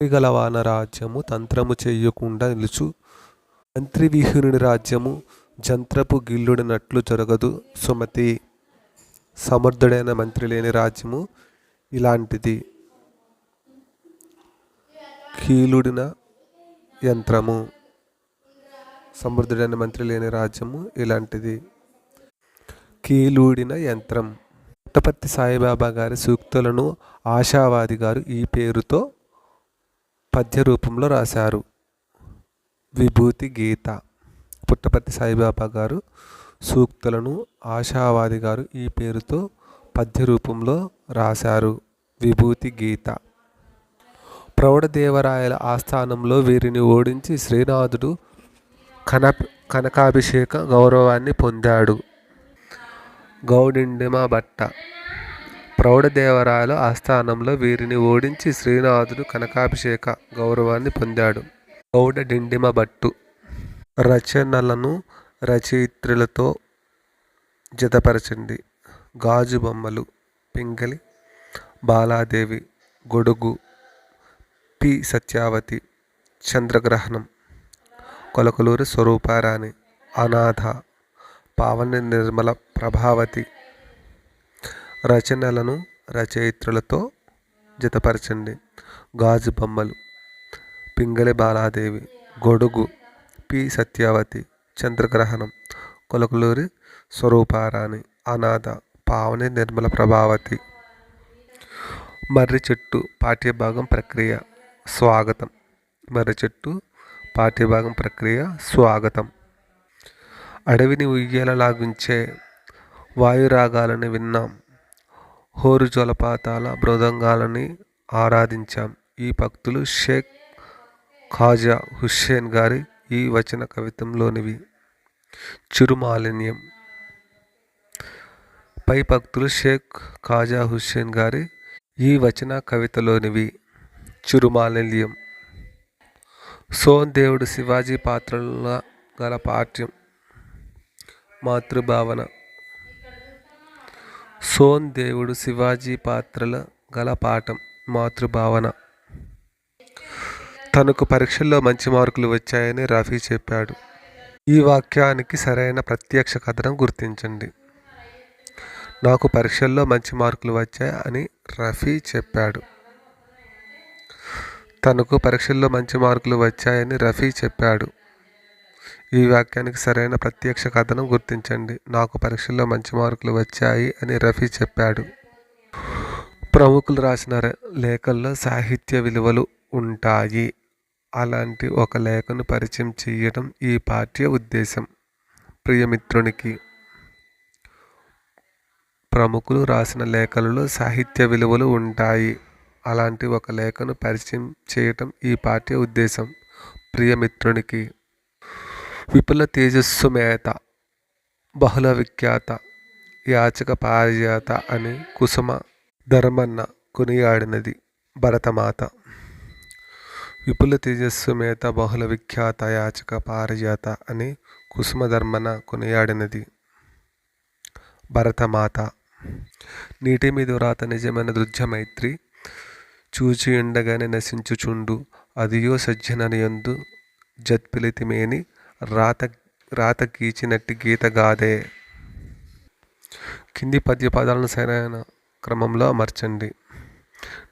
గలవాన రాజ్యము తంత్రము చెయ్యకుండా నిలుచు. మంత్రివిహీనుడి రాజ్యము జంత్రపు గిల్లుడినట్లు జరగదు సుమతి. సమర్థుడైన మంత్రి లేని రాజ్యము ఇలాంటిది. కీలుడిన యంత్రము. సమర్థుడైన మంత్రి లేని రాజ్యము ఇలాంటిది. కీలుడిన యంత్రం. పుట్టపర్తి సాయిబాబా గారి సూక్తులను ఆశావాది గారు ఈ పేరుతో పద్య రూపంలో రాశారు. విభూతి గీత. పుట్టపర్తి సాయిబాబా గారు సూక్తులను ఆశావాది గారు ఈ పేరుతో పద్య రూపంలో రాశారు. విభూతి గీత. ప్రౌఢదేవరాయల ఆస్థానంలో వీరిని ఓడించి శ్రీనాథుడు కనకాభిషేక గౌరవాన్ని పొందాడు. గౌడిండిమ భట్ట. ప్రౌఢదేవరాయల ఆస్థానంలో వీరిని ఓడించి శ్రీనాథుడు కనకాభిషేక గౌరవాన్ని పొందాడు. గౌడ డిండిమ భట్టు. రచనలను రచయిత్రులతో జతపరచండి. గాజు బొమ్మలు. పింగళి బాలాదేవి. గొడుగు పి సత్యావతి. చంద్రగ్రహణం కొలకలూరి స్వరూపారాణి. అనాథ పావని నిర్మల ప్రభావతి. రచనలను రచయిత్రులతో జతపరచండి. గాజు బొమ్మలు. పింగళి బాలాదేవి. గొడుగు పి సత్యావతి. చంద్రగ్రహణం కొలకలూరి స్వరూపారాణి. అనాథ పావని నిర్మల ప్రభావతి. మర్రి చెట్టు పాఠ్యభాగం ప్రక్రియ. స్వాగతం. మర్రి చెట్టు పాఠ్యభాగం ప్రక్రియ. స్వాగతం. అడవిని ఉయ్యాలలాగుంచే వాయురాగాలని విన్నాం. హోరు జలపాతాల మృదంగాలని ఆరాధించాం. ఈ భక్తులు షేక్ ఖాజా హుస్సేన్ గారి ఈ వచన కవితంలోనివి. చిరుమాలిన్యం. పై భక్తులు షేక్ ఖాజా హుస్సేన్ గారి ఈ వచన కవితలోనివి. చిరుమాలిన్యం. సోందేవుడు శివాజీ పాత్రల గల పాఠ్యం. మాతృభావన. సోందేవుడు శివాజీ పాత్రల గల పాఠం. మాతృభావన. తనకు పరీక్షల్లో మంచి మార్కులు వచ్చాయని రఫీ చెప్పాడు. ఈ వాక్యానికి సరైన ప్రత్యక్ష కథనం గుర్తించండి. నాకు పరీక్షల్లో మంచి మార్కులు వచ్చాయి అని రఫీ చెప్పాడు. తనకు పరీక్షల్లో మంచి మార్కులు వచ్చాయని రఫీ చెప్పాడు. ఈ వాక్యానికి సరైన ప్రత్యక్ష కథనం గుర్తించండి. నాకు పరీక్షల్లో మంచి మార్కులు వచ్చాయి అని రఫీ చెప్పాడు. ప్రముఖులు రాసిన లేఖల్లో సాహిత్య విలువలు ఉంటాయి. అలాంటి ఒక లేఖను పరిచయం చేయడం ఈ పాఠ్య ఉద్దేశం. ప్రియమిత్రునికి. ప్రముఖులు రాసిన లేఖలలో సాహిత్య విలువలు ఉంటాయి. అలాంటి ఒక లేఖను పరిచయం చేయటం ఈ పాఠ్య ఉద్దేశం. ప్రియమిత్రునికి. విపుల తేజస్సు మేత. బహుళ విఖ్యాత. యాచక పారిజాత అని కుసుమ ధర్మన్న కొనియాడినది భరతమాత. విపుల తేజస్సు మేత బహుళ విఖ్యాత యాచక పారిజాత అని కుసుమ ధర్మన్న కొనియాడినది భరతమాత. నీటి మీద వ్రాత నిజమైన దృఢమైత్రి. చూచి ఉండగానే నశించుచుండు అదియో సజ్జననియందు జత్పిలితిమేని రాత గీచినట్టి గీత గాదే. కింది పద్య పదాలను సరైన క్రమంలో అమర్చండి.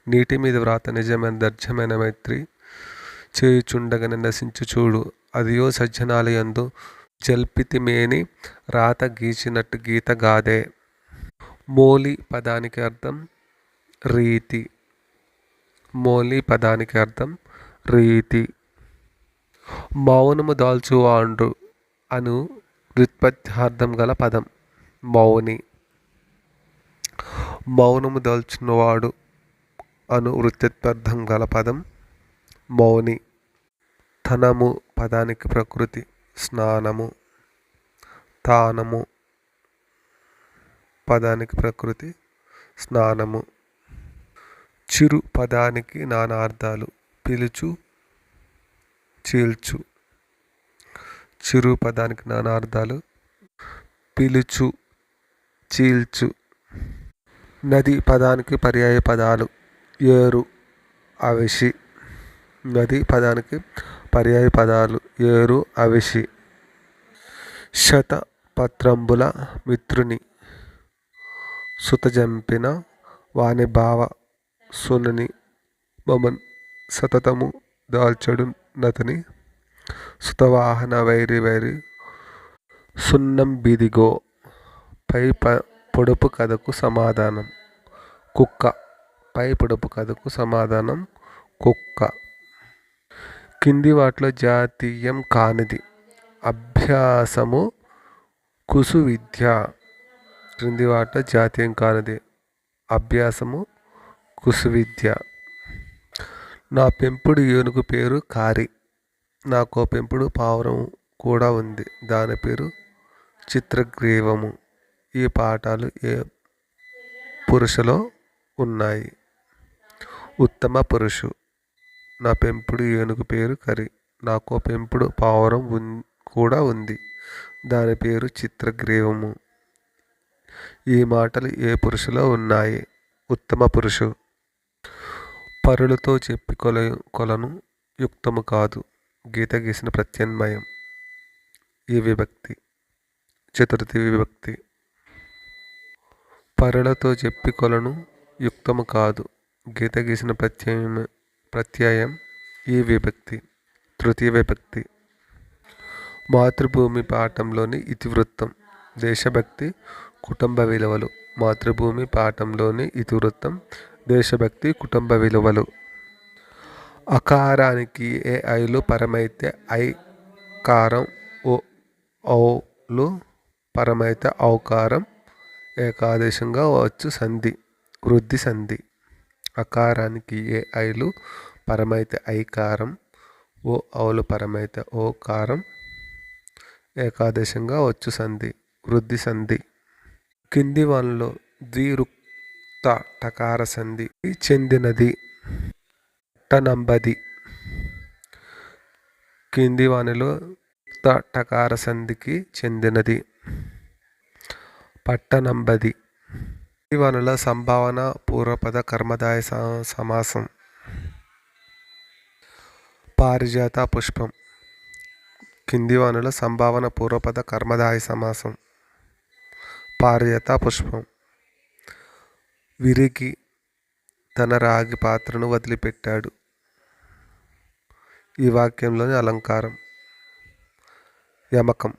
నీటి మీద వ్రాత నిజమైన దర్జమైన మైత్రి. చేయుచుండగానే నశించు చూడు అదియో సజ్జనాలయందు జల్పితిమేని రాత గీచినట్టు గీత గాదే. మోలి పదానికి అర్థం రీతి. మోలి పదానికి అర్థం రీతి. మౌనము దాల్చువాండ్రు అను వ్యుత్పత్త్యార్థం గల పదం మౌని. మౌనము దాల్చున్నవాడు అను వృత్త్యర్థం గల పదం మౌని. తనము పదానికి ప్రకృతి స్నానము. తానము పదానికి ప్రకృతి స్నానము. చిరు పదానికి నానార్థాలు. పిలుచు, చీల్చు. చిరు పదానికి నానార్థాలు. పిలుచు, చీల్చు. నది పదానికి పర్యాయ పదాలు. ఏరు, అవిషి. నది పదానికి పర్యాయ పదాలు ఏరు, అవిషి. శతపత్రంబుల మిత్రుని సుతజంపిన వాని భావ సునని మమన్ సతతము దాల్చడు నతని సుతవాహన వైరి సున్నం బిదిగో. పై పొడుపు కథకు సమాధానం కుక్క. పై పొడుపు కథకు సమాధానం కుక్క. కింది వాటిలో జాతీయం కానిది అభ్యాసము కుసు విద్య. క్రింది వాటిలో జాతీయం కానిది అభ్యాసము కుసు విద్య. నా పెంపుడు ఏనుగు పేరు కారి. నాకో పెంపుడు పావురం కూడా ఉంది, దాని పేరు చిత్రగ్రీవము. ఈ పాఠాలు ఏ పురుషులో ఉన్నాయి? ఉత్తమ పురుషు. నా పెంపుడు ఏనుగు పేరు కరి. నాకో పెంపుడు పావురం కూడా ఉంది, దాని పేరు చిత్రగ్రీవము. ఈ మాటలు ఏ పురుషులో ఉన్నాయి? ఉత్తమ పురుషు. పరులతో చెప్పి కొలను యుక్తము కాదు. గీత గీసిన ప్రత్యన్వయం ఈ విభక్తి చతుర్థి విభక్తి. పరులతో చెప్పి కొలను యుక్తము కాదు. గీత గీసిన ప్రత్యయం ఈ విభక్తి తృతీయ విభక్తి. మాతృభూమి పాఠంలోని ఇతివృత్తం దేశభక్తి, కుటుంబ విలువలు. మాతృభూమి పాఠంలోని ఇతివృత్తం దేశభక్తి, కుటుంబ విలువలు. అకారానికి ఏ ఐలు పరమైతే ఐకారం, ఓ ఔలు పరమైతే ఔకారం ఏకాదేశంగా వచ్చు సంధి వృద్ధి సంధి. అకారానికి ఏ ఐలు పరమైతే ఐకారం, ఓ ఔలు పరమైతే ఓకారం ఏకాదేశంగా వచ్చు సంధి వృద్ధి సంధి. కింది వానిలో ద్విరుక్త టకార సంధి చెందినది. పట్టనంబది. కింది వానిలో టకార సంధికి చెందినది పట్టనంబది. కింది వానిలో సంభావన పూర్వపద కర్మధారయ సమాసం. పారిజాత పుష్పం. కింది వానిలో సంభావన పూర్వపద కర్మధారయ సమాసం. పారిజాత పుష్పం. విరిగి తన రాగి పాత్రను వదిలిపెట్టాడు. ఈ వాక్యంలోని అలంకారం యమకం.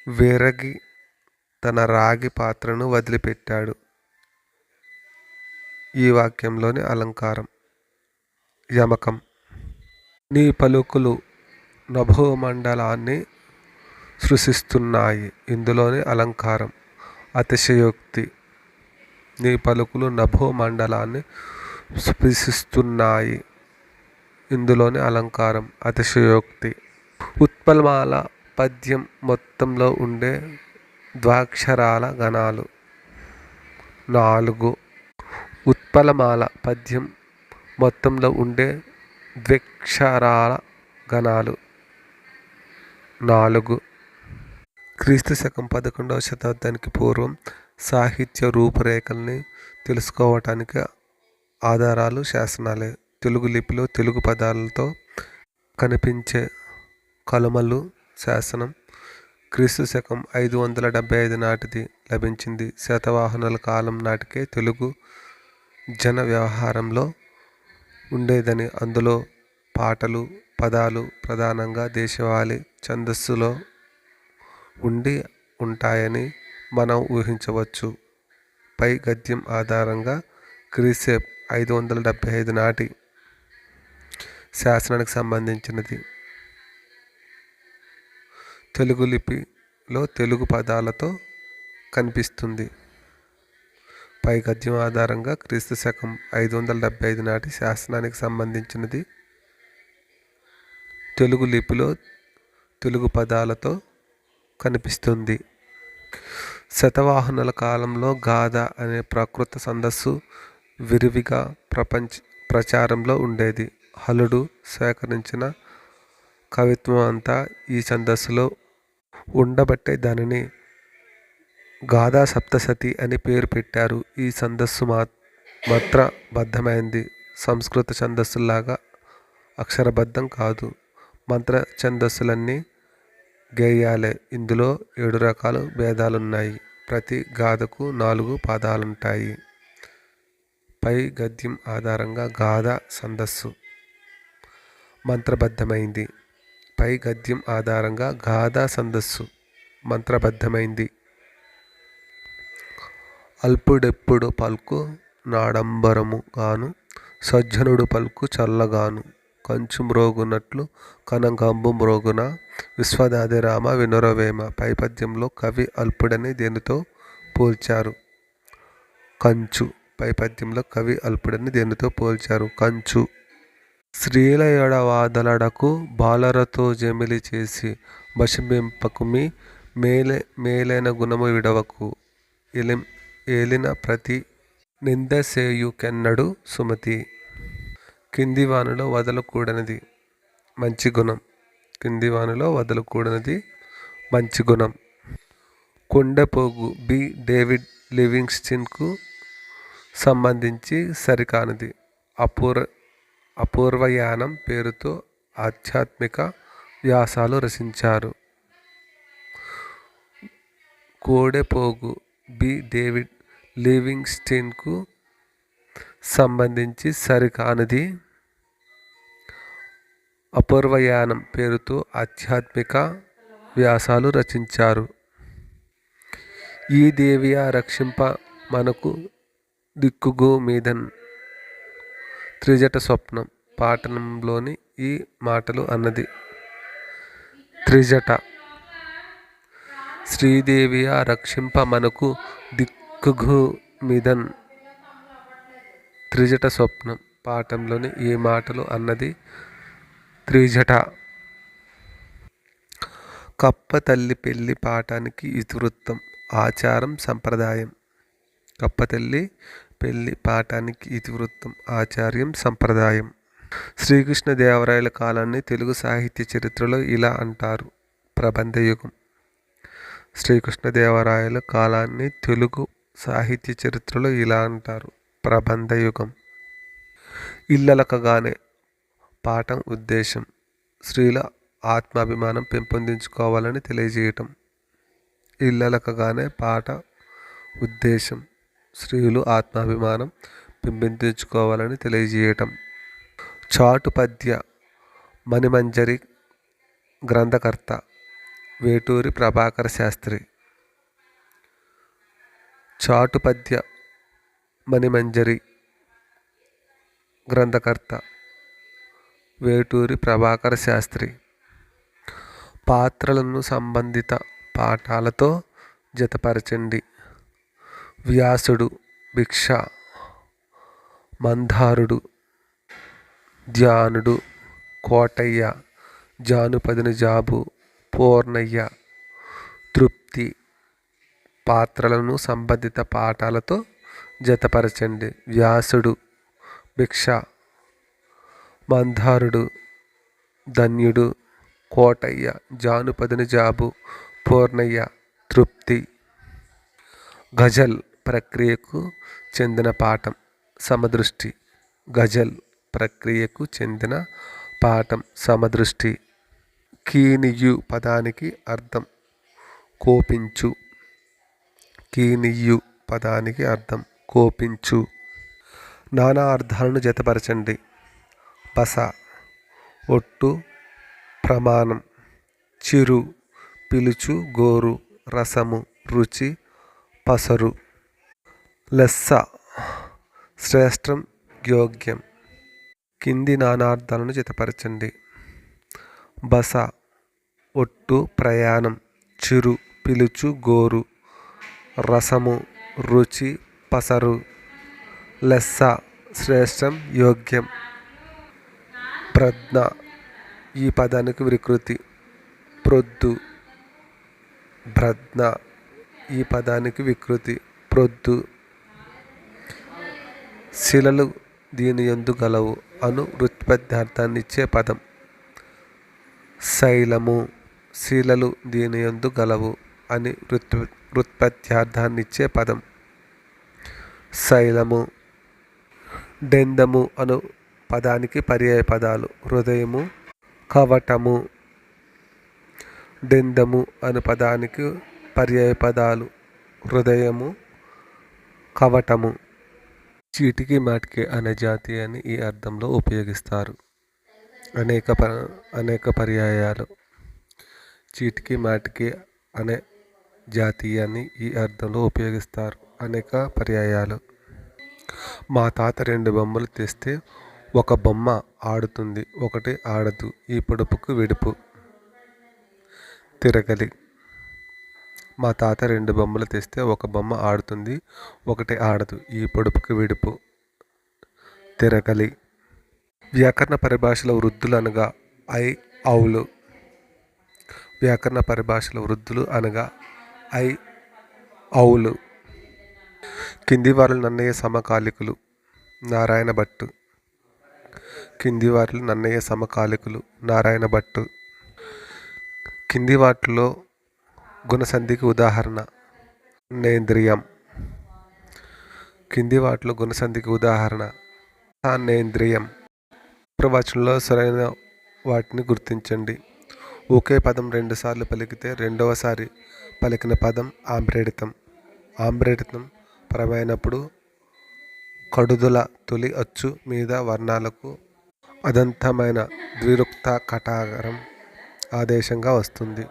విరగి తన రాగి పాత్రను వదిలిపెట్టాడు. ఈ వాక్యంలోని అలంకారం యమకం. నీ పలుకులు నభోమండలాన్ని సృష్టిస్తున్నాయి. ఇందులోని అలంకారం అతిశయోక్తి. నీ పలుకులు నభోమండలాన్ని స్పృశిస్తున్నాయి. ఇందులోని అలంకారం అతిశయోక్తి. ఉత్పలమాల పద్యం మొత్తంలో ఉండే ద్వాక్షరాల గణాలు 4. ఉత్పలమాల పద్యం మొత్తంలో ఉండే ద్వ్యక్షరాల గణాలు 4. క్రీస్తు శకం 11వ శతాబ్దానికి పూర్వం సాహిత్య రూపురేఖల్ని తెలుసుకోవటానికి ఆధారాలు శాసనాలే. తెలుగు లిపిలో తెలుగు పదాలతో కనిపించే కలుమలు శాసనం క్రీస్తు శకం 575 నాటిది లభించింది. శాతవాహనుల కాలం నాటికే తెలుగు జన వ్యవహారంలో ఉండేదని, అందులో పాటలు పదాలు ప్రధానంగా దేశవాళీ ఛందస్సులో ఉండి ఉంటాయని మనం ఊహించవచ్చు. పై గద్యం ఆధారంగా క్రీస్తు 575 నాటి శాసనానికి సంబంధించినది. తెలుగు లిపిలో తెలుగు పదాలతో కనిపిస్తుంది. పై గద్యం ఆధారంగా క్రీస్తు శకం 575 నాటి శాసనానికి సంబంధించినది. తెలుగు లిపిలో తెలుగు పదాలతో కనిపిస్తుంది. శతవాహనుల కాలంలో గాథ అనే ప్రాకృత ఛందస్సు విరివిగా ప్రచారంలో ఉండేది. హలుడు సేకరించిన కవిత్వం అంతా ఈ ఛందస్సులో ఉండబట్టే దానిని గాథా సప్తశతి అని పేరు పెట్టారు. ఈ ఛందస్సు మంత్రబద్ధమైంది. సంస్కృత ఛందస్సులాగా అక్షరబద్ధం కాదు. మంత్ర ఛందస్సులన్నీ గేయాలే. ఇందులో 7 రకాల భేదాలున్నాయి. ప్రతి గాథకు 4 పాదాలుంటాయి. పై గద్యం ఆధారంగా గాథ ఛందస్సు మంత్రబద్ధమైంది. పై గద్యం ఆధారంగా గాథ ఛందస్సు మంత్రబద్ధమైంది. అల్పుడెప్పుడు పల్కు నాడంబరము గాను, సజ్జనుడు పల్కు చల్లగాను, కంచు మ్రోగునట్లు కనకంబు మ్రోగున, విశ్వదాభిరామ వినురవేమ. పై పద్యంలో కవి అల్పుడని దేనితో పోల్చారు? కంచు. పై పద్యంలో కవి అల్పుడని దేనితో పోల్చారు? కంచు. స్త్రీల ఎడవాదలడకు బాలరతో జమిలి చేసి బశింపకుమి మేలైన గుణము విడవకు, ఏలిన ప్రతి నిందసేయుకెన్నడు సుమతి. కింది వానిలో వదలకూడనిది మంచి గుణం. కింది వానిలో వదలకూడనిది మంచి గుణం. కొండపోగు బి. డేవిడ్ లివింగ్స్టన్కు సంబంధించి సరికానిది. అపూర్వయానం పేరుతో ఆధ్యాత్మిక వ్యాసాలు రచించారు. కోడెపోగు బి. డేవిడ్ లివింగ్స్టన్కు సంబంధించి సరికానిది. అపూర్వయానం పేరుతో ఆధ్యాత్మిక వ్యాసాలు రచించారు. ఈ దేవియా రక్షింప మనకు దిక్కుగు మీదన్. త్రిజట స్వప్నం పాఠంలోని ఈ మాటలు అన్నది త్రిజట. శ్రీదేవియా రక్షింప మనకు దిక్కుగు మీదన్. త్రిజట స్వప్నం పాఠంలోని ఈ మాటలు అన్నది త్రిజట. కప్ప తల్లి పెళ్లి పాఠానికి ఇతివృత్తం ఆచారం సంప్రదాయం. కప్పతల్లి పెళ్లి పాఠానికి ఇతివృత్తం ఆచార్యం సంప్రదాయం. శ్రీకృష్ణదేవరాయల కాలాన్ని తెలుగు సాహిత్య చరిత్రలో ఇలా అంటారు. ప్రబంధయుగం. శ్రీకృష్ణదేవరాయల కాలాన్ని తెలుగు సాహిత్య చరిత్రలో ఇలా అంటారు. ప్రబంధయుగం. ఇల్లలకగానే పాఠం ఉద్దేశం స్త్రీల ఆత్మాభిమానం పెంపొందించుకోవాలని తెలియజేయటం. ఇల్లలకగానే పాట ఉద్దేశం స్త్రీలు ఆత్మాభిమానం పెంపొందించుకోవాలని తెలియజేయటం. చాటుపద్య మణిమంజరి గ్రంథకర్త వేటూరి ప్రభాకర శాస్త్రి. చాటుపద్య మణిమంజరి గ్రంథకర్త వేటూరి ప్రభాకర శాస్త్రి. పాత్రలను సంబంధిత పాఠాలతో జతపరచండి. వ్యాసుడు, భిక్ష, మందారుడు, ధ్యానుడు, కోటయ్య, జానుపదిని జాబు, పూర్ణయ్య. తృప్తి. పాత్రలను సంబంధిత పాఠాలతో జతపరచండి. వ్యాసుడు, భిక్ష, మందారుడు, ధన్యుడు, కోటయ్య, జానుపదిని జాబు, పూర్ణయ్య. తృప్తి. గజల్ ప్రక్రియకు చెందిన పాఠం సమదృష్టి. గజల్ ప్రక్రియకు చెందిన పాఠం సమదృష్టి. కీనియు పదానికి అర్థం కోపించు. కీనియు పదానికి అర్థం కోపించు. నానా అర్థాలను జతపరచండి. బస ఒట్టు ప్రమాణం. చిరు పిలుచు గోరు రసము రుచి పసరు. లెస్స శ్రేష్టం యోగ్యం. కింది నానార్థాలను జతపరచండి. బస ఒట్టు ప్రయాణం. చిరు పిలుచు గోరు రసము రుచి పసరు. లెస్స శ్రేష్టం యోగ్యం. ప్రజ్ఞ ఈ పదానికి వికృతి. ప్రొద్దు. ప్రజ్ఞ ఈ పదానికి వికృతి. ప్రొద్దు. శిలలు దీని యందు గలవు అను వృత్పత్యార్థాన్నిచ్చే పదం శైలము. శిలలు దీని యందు గలవు అని వృత్పత్యార్థాన్నిచ్చే పదం శైలము. డెందము అను పదానికి పర్యాయ పదాలు హృదయము, కవటము. డెందము అను పదానికి పర్యాయ పదాలు హృదయము, కవటము. చీటికి మాటికి అనే జాతీయాన్ని ఈ అర్థంలో ఉపయోగిస్తారు. అనేక పర్యాయాలు. చీటికి మాటికి అనే జాతీయాన్ని ఈ అర్థంలో ఉపయోగిస్తారు. అనేక పర్యాయాలు. మా తాత 2 బొమ్మలు తెస్తే ఒక బొమ్మ ఆడుతుంది, ఒకటి ఆడదు. ఈ పొడుపుకు విడుపు. తిరగలి. మా తాత 2 బొమ్మలు తెస్తే ఒక బొమ్మ ఆడుతుంది, ఒకటి ఆడదు. ఈ పొడుపుకు విడుపు. తిరగలి. వ్యాకరణ పరిభాషలో వృద్ధులు అనగా ఐ, ఔలు. వ్యాకరణ పరిభాషలో వృద్ధులు అనగా ఐ, ఔలు. కింది వారిలో నన్నయ్య సమకాలికులు. నారాయణ భట్టు. కింది వారిలో నన్నయ్య సమకాలికులు. నారాయణ భట్టు. కింది వాటిలో గుణసంధికి ఉదాహరణ నేంద్రియం. కింది వాటిలో గుణసంధికి ఉదాహరణ నేంద్రియం. ప్రవచనంలో సరైన వాటిని గుర్తించండి. ఒకే పదం 2 సార్లు పలికితే రెండవసారి పలికిన పదం ఆమ్రేడితం. ఆమ్రేడితం పరమైనప్పుడు కడుదుల తొలి అచ్చు మీద వర్ణాలకు అదంతమైన ద్విరుక్త కటారం ఆదేశంగా వస్తుంది.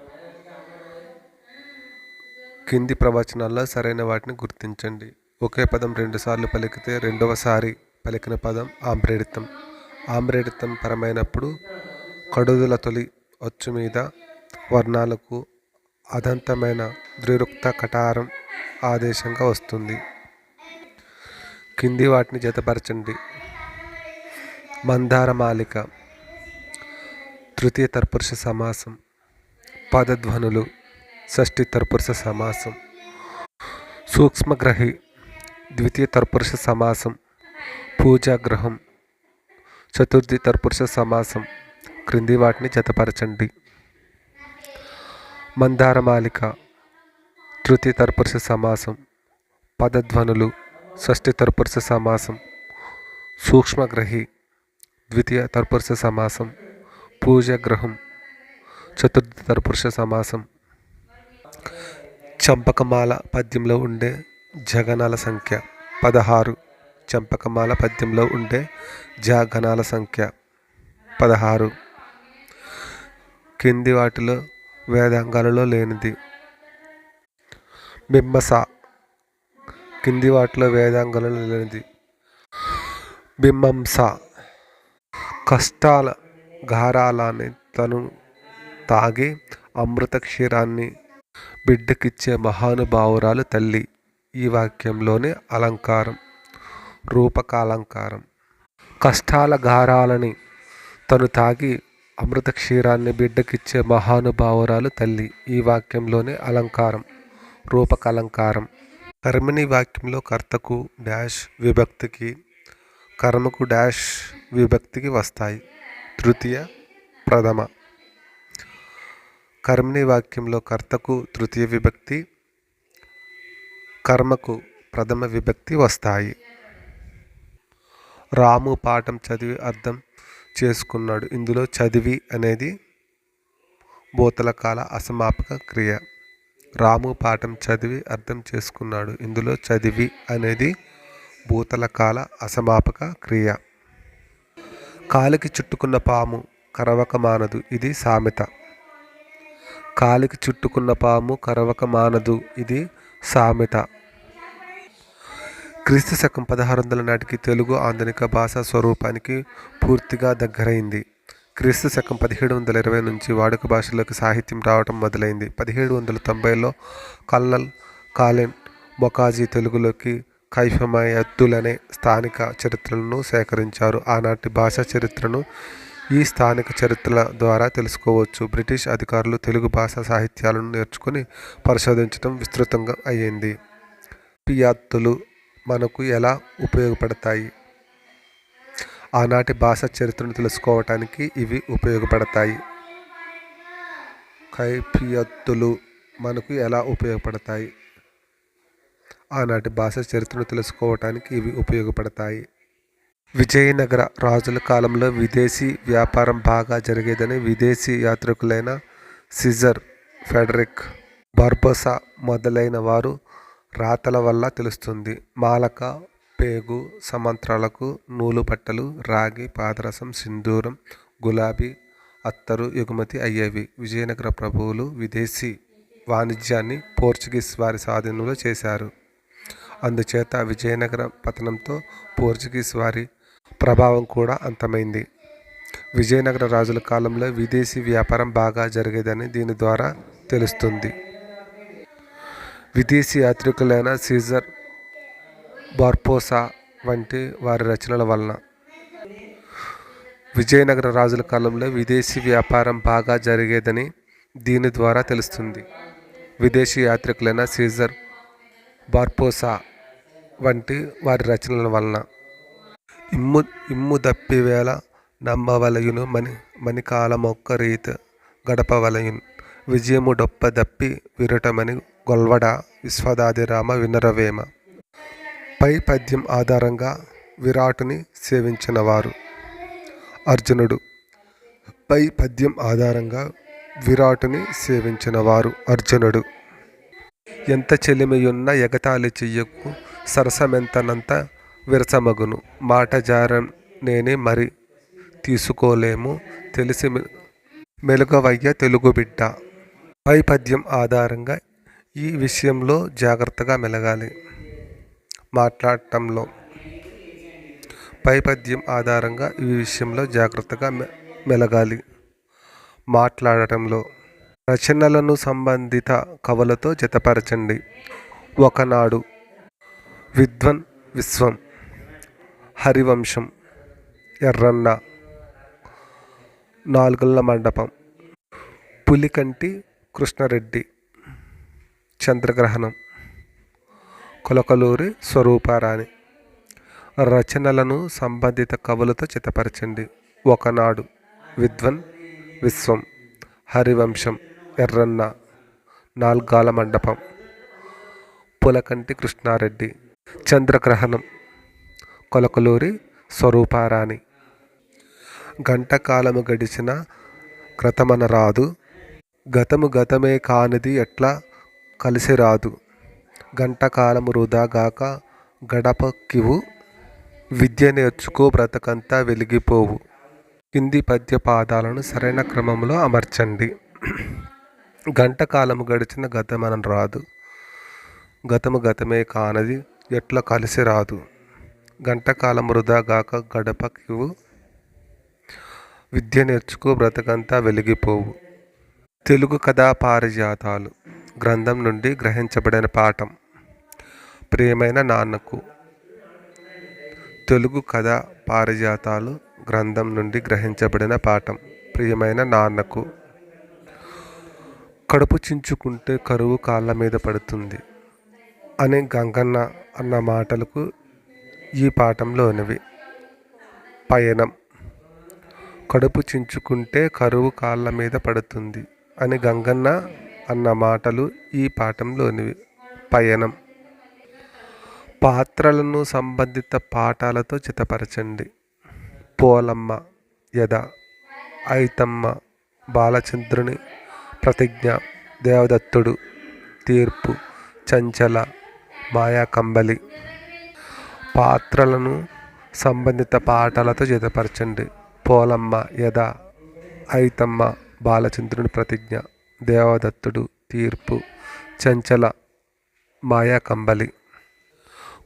కింది ప్రవచనాల్లో సరైన వాటిని గుర్తించండి. ఒకే పదం 2 సార్లు పలికితే రెండవసారి పలికిన పదం ఆమ్రేడితం. ఆమ్రేడితం పరమైనప్పుడు కడుదుల తొలి అచ్చు మీద వర్ణాలకు అదంతమైన ద్విరుక్త కటారం ఆదేశంగా వస్తుంది. కింది వాటిని జతపరచండి. మందారమాలిక. తృతీయ తత్పురుష సమాసం. పదధ్వనులు. షష్ఠి తత్పురుష సమాసం. సూక్ష్మగ్రహి. ద్వితీయ తత్పురుష సమాసం. పూజాగ్రహం. చతుర్థి తత్పురుష సమాసం. క్రింది వాటిని జతపరచండి. మందారమాలిక. తృతీయ తత్పురుష సమాసం. పదధ్వనులు. షష్ఠి తత్పురుష సమాసం. సూక్ష్మగ్రహి. ద్వితీయ తత్పురుష సమాసం. పూజాగ్రహం. చతుర్థి తత్పురుష సమాసం. చంపకమాల పద్యంలో ఉండే జగనాల సంఖ్య 16. చంపకమాల పద్యంలో ఉండే జగనాల సంఖ్య 16. కింది వాటిలో వేదాంగాలలో లేనిది బింబస. కింది వాటిలో వేదాంగాలలో లేనిది బింబంస. కష్టాల గారాలని తను తాగి అమృత క్షీరాన్ని బిడ్డకిచ్చే మహానుభావురాలు తల్లి. ఈ వాక్యంలోని అలంకారం రూపకాలంకారం. కష్టాల గారాలని తను తాగి అమృత క్షీరాన్ని బిడ్డకిచ్చే మహానుభావురాలు తల్లి. ఈ వాక్యంలోని అలంకారం రూపకాలంకారం. కర్మిణి వాక్యంలో కర్తకు డాష్ విభక్తికి, కర్మకు డాష్ విభక్తికి వస్తాయి. తృతీయ ప్రథమ. కర్మిణి వాక్యంలో కర్తకు తృతీయ విభక్తి, కర్మకు ప్రథమ విభక్తి వస్తాయి. రాము పాఠం చదివి అర్థం చేసుకున్నాడు. ఇందులో చదివి అనేది భూతలకాల అసమాపక క్రియ. రాము పాఠం చదివి అర్థం చేసుకున్నాడు. ఇందులో చదివి అనేది భూతలకాల అసమాపక క్రియ. కాలికి చుట్టుకున్న పాము కరవక మానదు. ఇది సామెత. కాలికి చుట్టుకున్న పాము కరవక మానదు. ఇది సామెత. క్రీస్తు శకం 1600 నాటికి తెలుగు ఆధునిక భాషా స్వరూపానికి పూర్తిగా దగ్గరైంది. క్రీస్తు శకం 1720 నుంచి వాడుక భాషలోకి సాహిత్యం రావటం మొదలైంది. 1790లో కల్నల్ కాలిన్ బొకాజీ తెలుగులోకి కైఫమయద్దులనే స్థానిక చరిత్రలను సేకరించారు. ఆనాటి భాషా చరిత్రను ఈ స్థానిక చరిత్రల ద్వారా తెలుసుకోవచ్చు. బ్రిటిష్ అధికారులు తెలుగు భాషా సాహిత్యాలను నేర్చుకుని పరిశోధించడం విస్తృతంగా అయ్యింది. పియాత్తులు మనకు ఎలా ఉపయోగపడతాయి? ఆనాటి భాషా చరిత్రను తెలుసుకోవటానికి ఇవి ఉపయోగపడతాయి. కైఫియత్తులు మనకు ఎలా ఉపయోగపడతాయి? ఆనాటి భాషా చరిత్రను తెలుసుకోవటానికి ఇవి ఉపయోగపడతాయి. విజయనగర రాజుల కాలంలో విదేశీ వ్యాపారం బాగా జరిగేదని విదేశీ యాత్రికులైన సీజర్, ఫెడరిక్ బార్బోసా మొదలైన వారు రాతల వల్ల తెలుస్తుంది. మాలక, పేగు సమంత్రాలకు నూలు బట్టలు, రాగి, పాదరసం, సింధూరం, గులాబీ, అత్తరు ఎగుమతి అయ్యేవి. విజయనగర ప్రభువులు విదేశీ వాణిజ్యాన్ని పోర్చుగీస్ వారి స్వాధీనంలో చేశారు. అందుచేత విజయనగర పతనంతో పోర్చుగీస్ వారి ప్రభావం కూడా అంతమైంది. విజయనగర రాజుల కాలంలో విదేశీ వ్యాపారం బాగా జరిగేదని దీని ద్వారా తెలుస్తుంది. విదేశీ యాత్రికులైన సీజర్, బార్బోసా వంటి వారి రచనల వలన. విజయనగర రాజుల కాలంలో విదేశీ వ్యాపారం బాగా జరిగేదని దీని ద్వారా తెలుస్తుంది. విదేశీ యాత్రికులైన సీజర్, బార్బోసా వంటి వారి రచనల వలన. ఇమ్ము దప్పివేళ నమ్మవలయును మణికాలమొక్క రీత గడపవలయున్ విజయము డొప్ప దప్పి విరటమని గొల్వడ విశ్వదాదిరామ వినరవేమ. పై పద్యం ఆధారంగా విరాటుని సేవించినవారు. అర్జునుడు. పై పద్యం ఆధారంగా విరాటుని సేవించినవారు అర్జునుడు. ఎంత చెలిమియున్న ఎగతాళి చెయ్యకు సరసమెంతనంత విరసమగును మాట జారం నేనే మరి తీసుకోలేము తెలిసి మెలుగవయ్య తెలుగు బిడ్డ. పై పద్యం ఆధారంగా ఈ విషయంలో జాగ్రత్తగా మెలగాలి. మాట్లాడటంలో. పై పద్యం ఆధారంగా ఈ విషయంలో జాగ్రత్తగా మెలగాలి. మాట్లాడటంలో. రచనలను సంబంధిత కవులతో జతపరచండి. ఒకనాడు. విద్వన్ విశ్వం, హరివంశం, ఎర్రన్న, నాలుగుల మండపం, పులికంటి కృష్ణారెడ్డి, చంద్రగ్రహణం, కొలకలూరి స్వరూపారాణి. రచనలను సంబంధిత కవులతో చిత్తపరచండి. ఒకనాడు, విద్వన్ విశ్వం, హరివంశం, ఎర్రన్న, నాల్గాల మండపం, పులకంటి కృష్ణారెడ్డి, చంద్రగ్రహణం, కొలకలూరి స్వరూపారాణి. గంటకాలము గడిచిన క్రతమన రాదు, గతము గతమే కానిది ఎట్లా కలిసి రాదు, గంటకాలము వృధాగాక గడపకివు, విద్య నేర్చుకో బ్రతకంతా వెలిగిపోవు. కింది పద్య పాదాలను సరైన క్రమంలో అమర్చండి. గంటకాలము గడిచిన గతమన రాదు, గతము గతమే కానిది ఎట్లా కలిసి రాదు, గంటకాలం వృధాగాక గడపకివు, విద్య నేర్చుకో బ్రతకంతా వెలిగిపోవు. తెలుగు కథా పారిజాతాలు గ్రంథం నుండి గ్రహించబడిన పాఠం. ప్రియమైన నాన్నకు. తెలుగు కథా పారిజాతాలు గ్రంథం నుండి గ్రహించబడిన పాఠం. ప్రియమైన నాన్నకు. కడుపు చించుకుంటే కరువు కాళ్ళ మీద పడుతుంది అని గంగన్న అన్న మాటలకు ఈ పాఠంలోనివి. పయనం. కడుపు చించుకుంటే కరువు కాళ్ళ మీద పడుతుంది అని గంగన్న అన్న మాటలు ఈ పాఠంలోనివి. పయనం. పాత్రలను సంబంధిత పాఠాలతో చితపరచండి. పోలమ్మ, యద, ఐతమ్మ, బాలచంద్రుని ప్రతిజ్ఞ, దేవదత్తుడు, తీర్పు, చంచల, మాయాకంబలి. పాత్రలను సంబంధిత పాఠాలతో జతపరచండి. పోలమ్మ, యద, ఐతమ్మ, బాలచంద్రుని ప్రతిజ్ఞ, దేవదత్తుడు, తీర్పు, చంచల, మాయాకంబలి.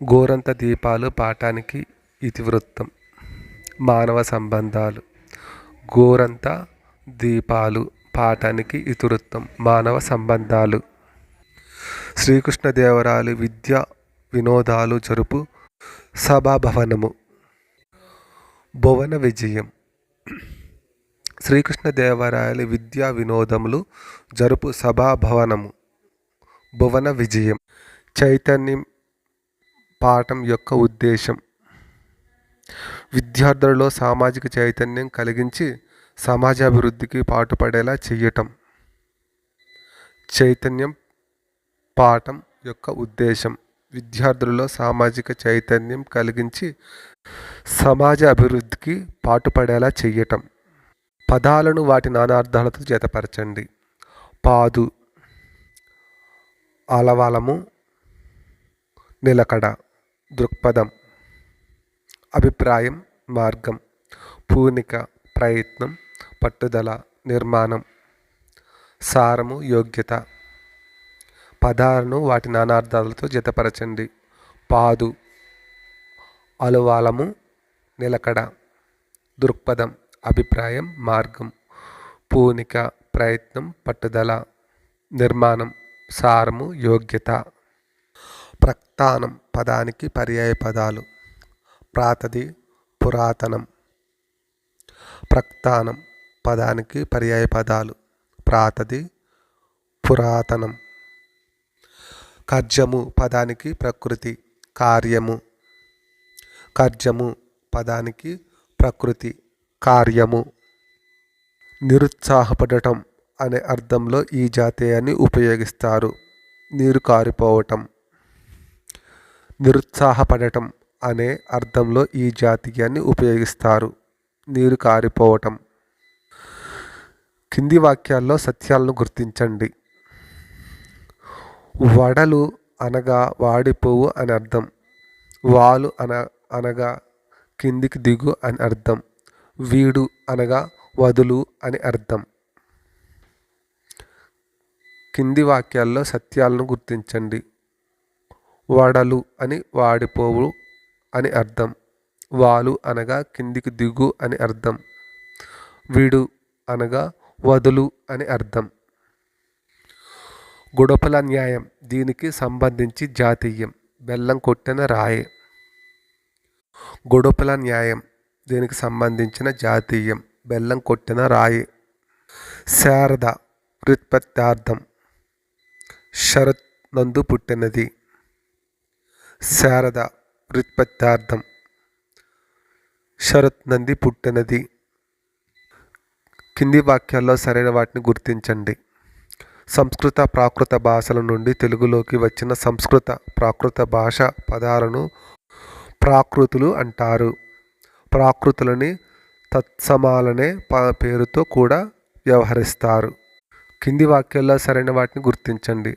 గోరంత దీపాలు పాఠానికి ఇతివృత్తం. మానవ సంబంధాలు. గోరంత దీపాలు పాఠానికి ఇతివృత్తం. మానవ సంబంధాలు. శ్రీకృష్ణదేవరాయలు విద్యా వినోదాలు జరుపు సభాభవనము. భువన విజయం. శ్రీకృష్ణదేవరాయలు విద్యా వినోదములు జరుపు సభాభవనము. భువన విజయం. చైతన్యం పాఠం యొక్క ఉద్దేశం. విద్యార్థులలో సామాజిక చైతన్యం కలిగించి సమాజాభివృద్ధికి పాటుపడేలా చేయటం. చైతన్యం పాఠం యొక్క ఉద్దేశం. విద్యార్థులలో సామాజిక చైతన్యం కలిగించి సమాజ అభివృద్ధికి పాటుపడేలా చెయ్యటం. పదాలను వాటి నానార్థాలతో జతపరచండి. పాదు, ఆలవాలము, నిలకడ, దృక్పథం, అభిప్రాయం, మార్గం, పూనిక, ప్రయత్నం, పట్టుదల, నిర్మాణం, సారము, యోగ్యత. పదాలను వాటి నానార్థాలతో జతపరచండి. పాదు, అలువాలము, నిలకడ, దృక్పథం, అభిప్రాయం, మార్గం, పూనిక, ప్రయత్నం, పట్టుదల, నిర్మాణం, సారము, యోగ్యత. ప్రస్థానం పదానికి పర్యాయ పదాలు. ప్రాతది, పురాతనం. ప్రస్థానం పదానికి పర్యాయ పదాలు. ప్రాతది, పురాతనం. కర్జము పదానికి ప్రకృతి, కార్యము. కర్జము పదానికి ప్రకృతి, కార్యము. నిరుత్సాహపడటం అనే అర్థంలో ఈ జాతీయాన్ని ఉపయోగిస్తారు. నీరు కారిపోవటం. నిరుత్సాహపడటం అనే అర్థంలో ఈ జాతీయాన్ని ఉపయోగిస్తారు. నీరు కారిపోవటం. కింది వాక్యాల్లో సత్యాలను గుర్తించండి. వడలు అనగా వాడిపోవు అని అర్థం. వాలు అనగా కిందికి దిగు అని అర్థం. వీడు అనగా వదులు అని అర్థం. కింది వాక్యాల్లో సత్యాలను గుర్తించండి. వడలు అని వాడిపోవు అని అర్థం. వాలు అనగా కిందికి దిగు అని అర్థం. వీడు అనగా వదులు అని అర్థం. గుడపల న్యాయం దీనికి సంబంధించి జాతీయం. బెల్లం కొట్టిన రాయి. గుడపల న్యాయం దీనికి సంబంధించిన జాతీయం. బెల్లం కొట్టిన రాయి. శారద వ్యుత్పత్తార్థం. శరత్ నందు పుట్టినది. శారద వ్యుత్పత్తార్థం. శరత్ నంది పుట్టినది. కింది వాక్యాల్లో సరైన వాటిని గుర్తించండి. సంస్కృత ప్రాకృత భాషల నుండి తెలుగులోకి వచ్చిన సంస్కృత ప్రాకృత భాష పదాలను ప్రాకృతులు అంటారు. ప్రాకృతులని తత్సమాలనే పేరుతో కూడా వ్యవహరిస్తారు. కింది వాక్యాల్లో సరైన వాటిని గుర్తించండి.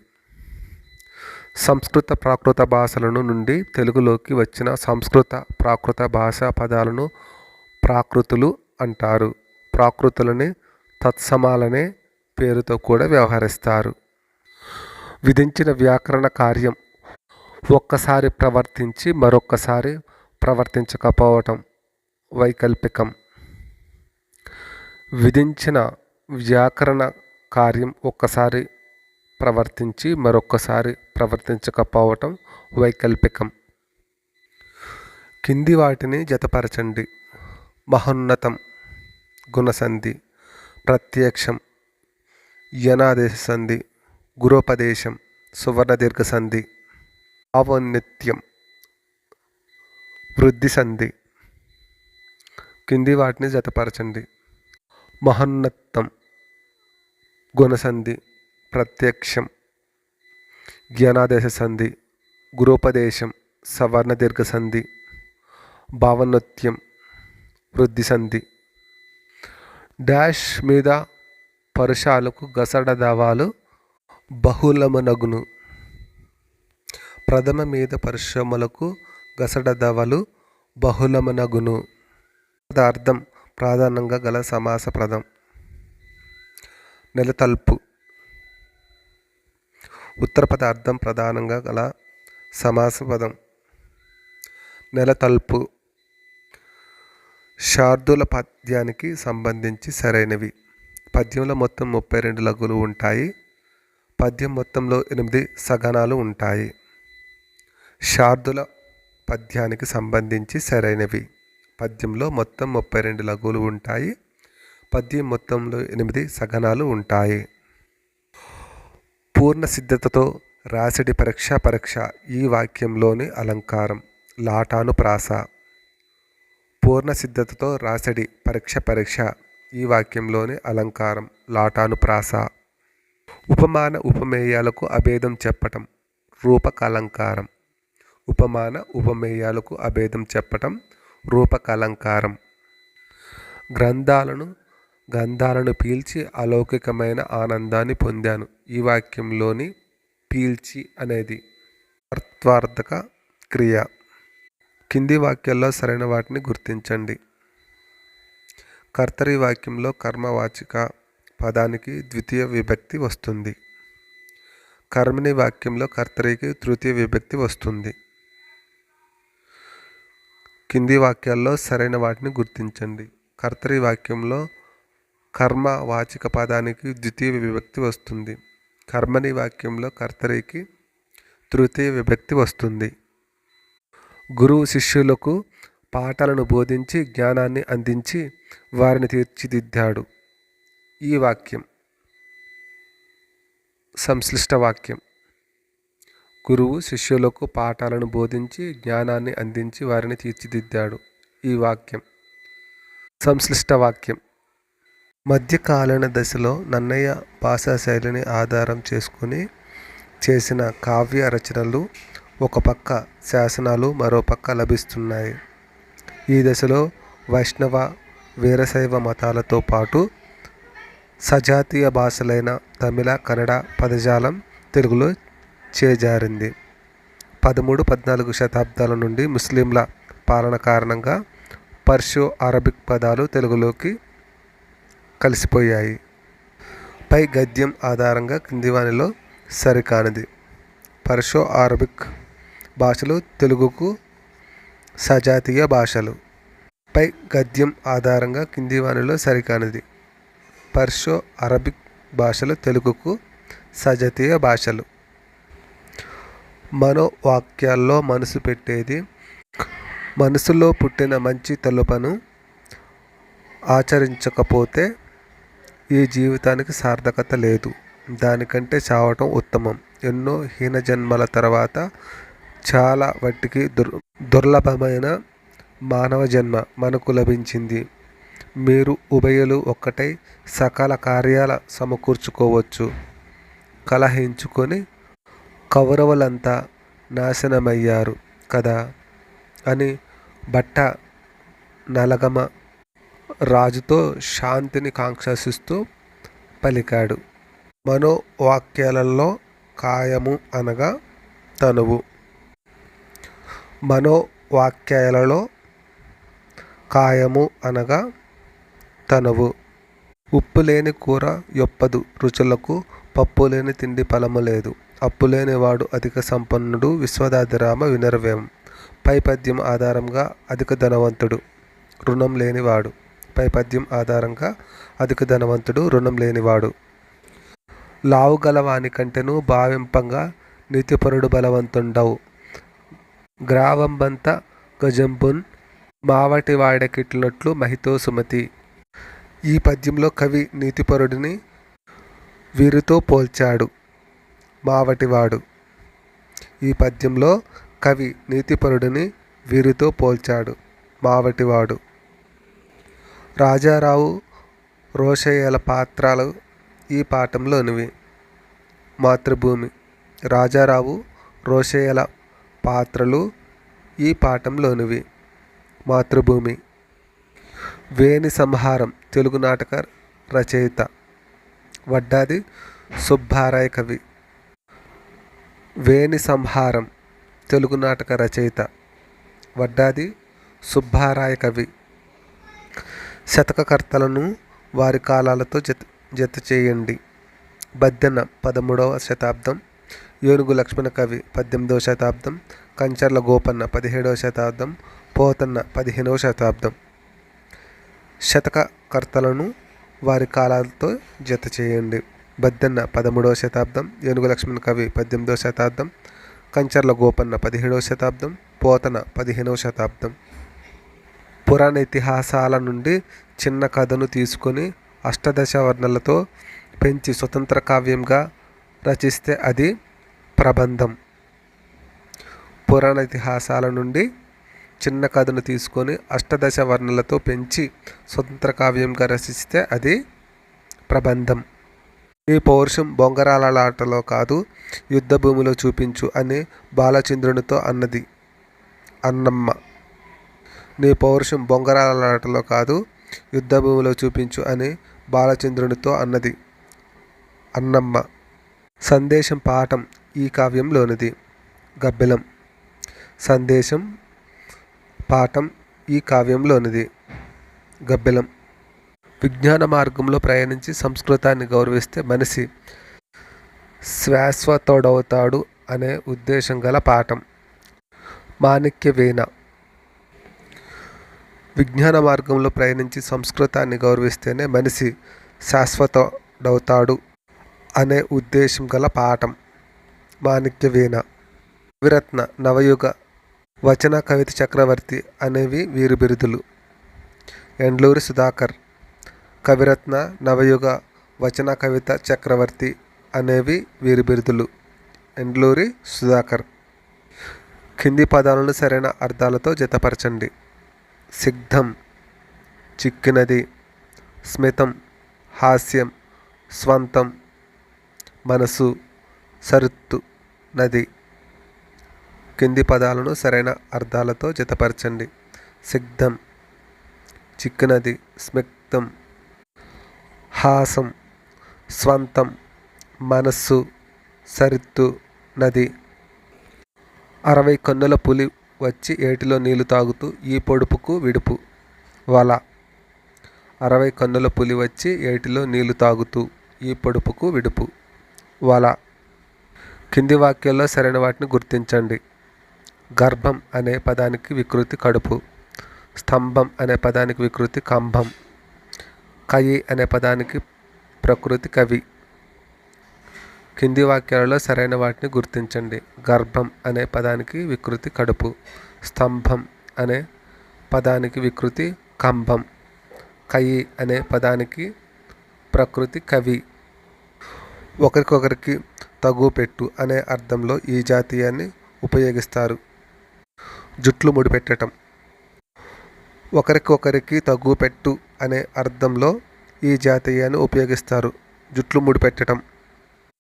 సంస్కృత ప్రాకృత భాషలను నుండి తెలుగులోకి వచ్చిన సంస్కృత ప్రాకృత భాషా పదాలను ప్రాకృతులు అంటారు. ప్రాకృతులని తత్సమాలనే పేరుతో కూడా వ్యవహరిస్తారు. విధించిన వ్యాకరణ కార్యం ఒక్కసారి ప్రవర్తించి మరొక్కసారి ప్రవర్తించకపోవటం వైకల్పికం. విధించిన వ్యాకరణ కార్యం ఒక్కసారి ప్రవర్తించి మరొక్కసారి ప్రవర్తించకపోవటం వైకల్పికం. కింది వాటిని జతపరచండి. మహోన్నతం గుణసంధి. ప్రత్యక్షం యనాదేశ సంధి. గురోపదేశం సువర్ణ దీర్ఘ సంధి. ఔన్నత్యం వృద్ధి సంధి. కింది వాటిని జతపరచండి. మహోన్నతం గుణసంధి. ప్రత్యక్షం యనాదేశ సంధి. గురోపదేశం సవర్ణ దీర్ఘ సంధి. భావోన్నత్యం వృద్ధి సంధి. డాష్ మీద పరుషాలకు గసడదవాలు బహుళమునగును. ప్రథమ మీద పరుషములకు గసడదవలు బహుళమునగును. అర్థం ప్రాధాన్యంగా గల సమాస పదం. నెలతల్పు. ఉత్తర పదార్థం ప్రధానంగా గల సమాస పదం. నెలతల్పు. శార్దూల పద్యానికి సంబంధించి సరైనవి. పద్యంలో మొత్తం 32 లఘువులు ఉంటాయి. పద్యం మొత్తంలో 8 సగనాలు ఉంటాయి. శార్దూల పద్యానికి సంబంధించి సరైనవి. పద్యంలో మొత్తం 32 లఘువులు ఉంటాయి. పద్యం మొత్తంలో 8 సగనాలు ఉంటాయి. పూర్ణ సిద్ధతతో రాసిడి పరీక్ష ఈ వాక్యంలోని అలంకారం. లాటాను ప్రాస. పూర్ణ సిద్ధతతో రాసిడి పరీక్ష ఈ వాక్యంలోని అలంకారం. లాటాను ప్రాస. ఉపమాన ఉపమేయాలకు అభేదం చెప్పటం. రూపక అలంకారం. ఉపమాన ఉపమేయాలకు అభేదం చెప్పటం రూపకలంకారం. గంధాలను పీల్చి అలౌకికమైన ఆనందాన్ని పొందాను. ఈ వాక్యంలోని పీల్చి అనేది అర్థార్థక క్రియ. కింది వాక్యాల్లో సరైన వాటిని గుర్తించండి. కర్తరి వాక్యంలో కర్మవాచక పదానికి ద్వితీయ విభక్తి వస్తుంది. కర్మని వాక్యంలో కర్తరికి తృతీయ విభక్తి వస్తుంది. కింది వాక్యాల్లో సరైన వాటిని గుర్తించండి. కర్తరి వాక్యంలో కర్మవాచక పదానికి ద్వితీయ విభక్తి వస్తుంది. కర్మని వాక్యంలో కర్తరికి తృతీయ విభక్తి వస్తుంది. గురువు శిష్యులకు పాఠాలను బోధించి జ్ఞానాన్ని అందించి వారిని తీర్చిదిద్దాడు. ఈ వాక్యం సంశ్లిష్ట వాక్యం. గురువు శిష్యులకు పాఠాలను బోధించి జ్ఞానాన్ని అందించి వారిని తీర్చిదిద్దాడు. ఈ వాక్యం సంశ్లిష్ట వాక్యం. మధ్యకాలీన దశలో నన్నయ్య భాషా శైలిని ఆధారం చేసుకుని చేసిన కావ్య రచనలు ఒక పక్క శాసనాలు మరోపక్క లభిస్తున్నాయి. ఈ దశలో వైష్ణవ వీరశైవ మతాలతో పాటు సజాతీయ భాషలైన తమిళ కన్నడ పదజాలం తెలుగులో చేజారింది. 13-14 శతాబ్దాల నుండి ముస్లింల పాలన కారణంగా పర్షియో అరబిక్ పదాలు తెలుగులోకి కలిసిపోయాయి. పై గద్యం ఆధారంగా కింది వానిలో సరికానిది. పర్షియో అరబిక్ భాషలు తెలుగుకు సజాతీయ భాషలు. పై గద్యం ఆధారంగా కింది వానిలో సరికానిది. పర్షియో అరబిక్ భాషలు తెలుగుకు సజాతీయ భాషలు. మనోవాక్యాల్లో మనసు పెట్టేది. మనసులో పుట్టిన మంచి తలుపను ఆచరించకపోతే ఈ జీవితానికి సార్థకత లేదు. దానికంటే చావటం ఉత్తమం. ఎన్నో హీనజన్మల తర్వాత చాలా వాటికి దుర్లభమైన మానవ జన్మ మనకు లభించింది. మీరు ఉభయులు ఒక్కటై సకల కార్యాల సమకూర్చుకోవచ్చు. కలహించుకొని కౌరవులంతా నాశనమయ్యారు కదా అని భట్ట నలగమ రాజుతో శాంతిని కాంక్షిస్తూ పలికాడు. మనోవాక్యాలలో కాయము అనగా తనువు. మనోవాక్యాలలో కాయము అనగా తనువు. ఉప్పు లేని కూర యొప్పదు రుచులకు, పప్పు లేని తిండి ఫలము లేదు. అప్పు లేనివాడు అధిక సంపన్నుడు, విశ్వదాభిరామ వినర్వ్యం. పై పద్యం ఆధారంగా అధిక ధనవంతుడు, రుణం లేనివాడు. పై పద్యం ఆధారంగా అధిక ధనవంతుడు, రుణం లేనివాడు. లావు గలవాని కంటెను భావింపంగా నీతిపరుడు బలవంతుండవు. గ్రావంబంత గజంబున్ మావటి వాడకిట్లనట్లు మహితో సుమతి. ఈ పద్యంలో కవి నీతిపరుడిని వీరితో పోల్చాడు. మావటివాడు. ఈ పద్యంలో కవి నీతిపరుడిని వీరితో పోల్చాడు. మావటివాడు. రాజారావు రోషయ్యల పాత్రలు ఈ పాఠంలోనివి. మాతృభూమి. రాజారావు రోషయ్యల పాత్రలు ఈ పాఠంలోనివి. మాతృభూమి. వేణి సంహారం తెలుగు నాటక రచయిత వడ్డాది సుబ్బారాయ కవి. వేణి సంహారం తెలుగు నాటక రచయిత వడ్డాది సుబ్బారాయ కవి. శతకకర్తలను వారి కాలాలతో జత చేయండి. బద్దెన 13వ శతాబ్దం, ఏనుగు లక్ష్మణ కవి 18వ శతాబ్దం, కంచర్ల గోపన్న 17వ శతాబ్దం, పోతన్న 15వ శతాబ్దం. శతకకర్తలను వారి కాలాలతో జత చేయండి. బద్దెన 13వ శతాబ్దం, ఏనుగు లక్ష్మణ కవి 18వ శతాబ్దం, కంచర్ల గోపన్న 17వ శతాబ్దం, పోతన 15వ శతాబ్దం. పురాణ ఇతిహాసాల నుండి చిన్న కథను తీసుకొని అష్టదశ వర్ణనలతో పెంచి స్వతంత్ర కావ్యంగా రచిస్తే అది ప్రబంధం. పురాణ ఇతిహాసాల నుండి చిన్న కథను తీసుకొని అష్టదశ వర్ణనలతో పెంచి స్వతంత్ర కావ్యంగా రచిస్తే అది ప్రబంధం. ఈ పౌరుషం బొంగరాలాటలో కాదు, యుద్ధ భూమిలో చూపించు అని బాలచంద్రునితో అన్నది అన్నమ్మ. నీ పౌరుషం బొంగరాలాటలో కాదు, యుద్ధభూమిలో చూపించు అని బాలచంద్రునితో అన్నది అన్నమ్మ. సందేశం పాఠం ఈ కావ్యంలోనిది. గబ్బిలం. సందేశం పాఠం ఈ కావ్యంలోనిది. గబ్బిలం. విజ్ఞాన మార్గంలో ప్రయాణించి సంస్కృతాన్ని గౌరవిస్తే మనిషి శాశ్వతుడవుతాడు అనే ఉద్దేశం గల పాఠం. మాణిక్యవీణ. విజ్ఞాన మార్గంలో ప్రయాణించి సంస్కృతాన్ని గౌరవిస్తేనే మనిషి శాశ్వతుడవుతాడు అనే ఉద్దేశం గల పాఠం. మాణిక్యవీణ. కవిరత్న, నవయుగ, వచన కవిత చక్రవర్తి అనేవి వీరి బిరుదులు. ఎండ్లూరి సుధాకర్. కవిరత్న, నవయుగ, వచన కవిత చక్రవర్తి అనేవి వీరి బిరుదులు. ఎండ్లూరి సుధాకర్. కింది పదాలను సరైన అర్థాలతో జతపరచండి. సిగ్ధం చిక్కినది, స్మితం హాస్యం, స్వంతం మనసు, సరుత్తు నది. కింది పదాలను సరైన అర్థాలతో జతపరచండి. సిగ్ధం చిక్కినది, స్మితం హాసం, స్వంతం మనస్సు, సరిత్తు నది. 60 కన్నుల పులి వచ్చి ఏటిలో నీళ్లు తాగుతూ ఈ పొడుపుకు విడుపు. వల. 60 కన్నుల పులి వచ్చి ఏటిలో నీళ్లు తాగుతూ ఈ పొడుపుకు విడుపు. వల. కింది వాక్యాల్లో సరైన వాటిని గుర్తించండి. గర్భం అనే పదానికి వికృతి కడుపు. స్తంభం అనే పదానికి వికృతి కంభం. కయి అనే పదానికి ప్రకృతి కవి. కింది వాక్యాలలో సరైన వాటిని గుర్తించండి. గర్భం అనే పదానికి వికృతి కడుపు. స్తంభం అనే పదానికి వికృతి కంభం. కయి అనే పదానికి ప్రకృతి కవి. ఒకరికొకరికి తగు పెట్టు అనే అర్థంలో ఈ జాతీయాన్ని ఉపయోగిస్తారు. జుట్లు ముడిపెట్టడం. ఒకరికొకరికి తగు పెట్టు అనే అర్థంలో ఈ జాతీయాన్ని ఉపయోగిస్తారు. జుట్లు ముడిపెట్టడం.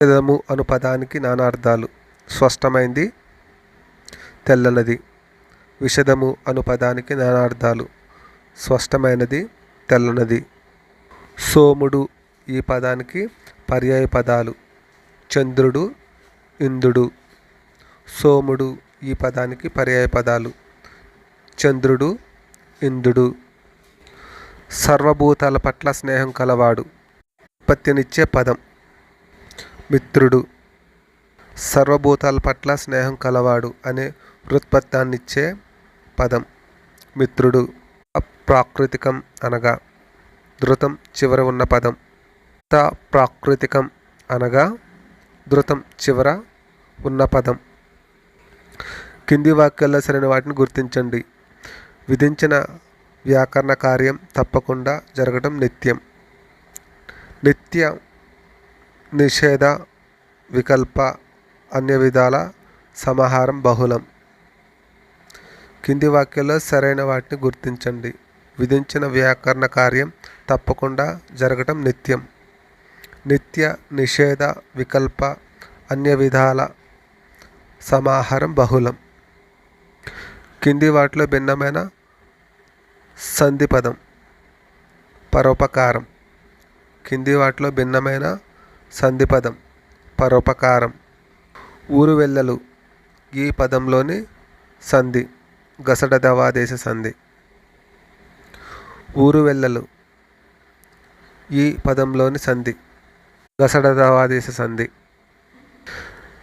విషదము అను పదానికి నానార్థాలు. స్పష్టమైంది, తెల్లనది. విషదము అను పదానికి నానార్థాలు. స్పష్టమైనది, తెల్లనది. సోముడు ఈ పదానికి పర్యాయ పదాలు. చంద్రుడు, ఇంద్రుడు. సోముడు ఈ పదానికి పర్యాయ పదాలు. చంద్రుడు, ఇంద్రుడు. సర్వభూతాల పట్ల స్నేహం కలవాడు. ఉత్పత్తినిచ్చే పదం. మిత్రుడు. సర్వభూతాల పట్ల స్నేహం కలవాడు అనే వృత్పత్తాన్నిచ్చే పదం మిత్రుడు. ప్రాకృతికం అనగా ధృతం చివర ఉన్న పదం. ప్రాకృతికం అనగా ధృతం చివర ఉన్న పదం. కింది వాక్యాల్లో సరైన వాటిని గుర్తించండి. విధించిన వ్యాకరణ కార్యం తప్పకుండా జరగడం నిత్యం. నిత్య నిషేధ వికల్ప అన్య విధాల సమాహారం బహుళం. కింది వాక్యాల్లో సరైన వాటిని గుర్తించండి. విధించిన వ్యాకరణ కార్యం తప్పకుండా జరగటం నిత్యం. నిత్య నిషేధ వికల్ప అన్య విధాల సమాహారం బహుళం. కింది వాటిలో భిన్నమైన సంధి పదం. పరోపకారం. కింది వాటిలో భిన్నమైన సంధి పదం. పరోపకారం. ఊరు వెళ్ళలు ఈ పదంలోని సంధి. గసడ దవాదేశ సంధి. ఊరు వెళ్ళలు ఈ పదంలోని సంధి. గసడ దవాదేశ సంధి.